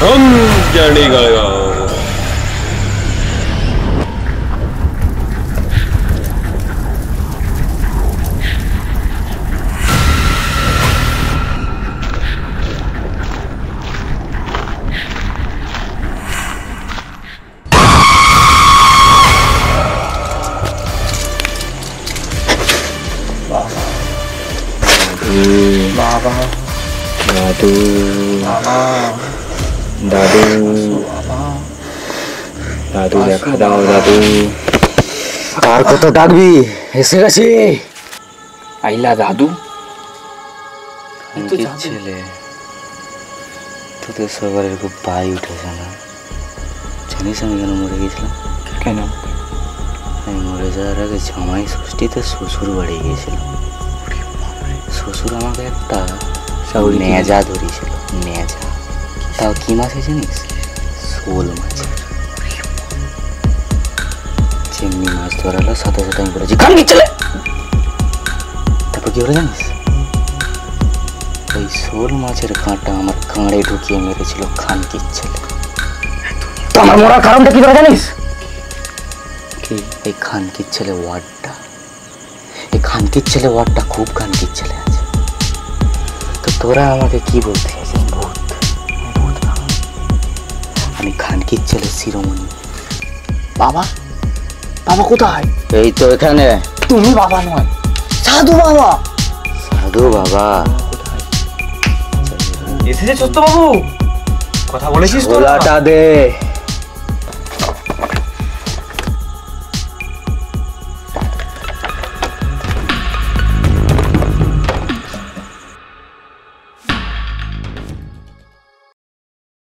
हम जर्नी करेगा। बाबा दादू बाबा दादू बाबा दादू দেখা দাও দাদু। আর কত ডাকবি? এসে গেছি। আইলা দাদু। কি ছেলে তোদের সবার খুব পাই উঠেছে না? জানিস আমি কেন মরে গেছিলাম? কেন? আমি মরে যাওয়ার আগে জামাই ষষ্ঠীতে শ্বশুর বাড়ি গিয়েছিলাম। শ্বশুর আমাকে একটা নেজা ধরিয়েছিল। নেজা তাও কি মাছ জানিস? শোল মাছ। যেমনি মাছ ধরালো সাথে সাথে আমি বলেছি খান কি ছেলে। তারপর কি হলো জানিস? ওই শোল মাছের কাঁটা আমার কাঁড়ে ঢুকিয়ে মেরেছিল খানকির ছেলে। তো আমার মরার কারণটা কি তোরা জানিস? কি? এই খানকির ছেলে ওয়ার্ডটা, এই খানকির ছেলে ওয়ার্ডটা খুব খানকির ছেলে আছে। তো তোরা আমাকে কি বলতে চাইছিস? ভূত। ভূত না, আমি খানকির ছেলে শিরোমণি। বাবা বাবা কোথায়? এই তো এখানে। তুমি বাবা নয়, সাধু বাবা। সাধু বাবা এসেছে ছোট্ট বাবু, কথা বলেছিস তো? ছোলাটা দে।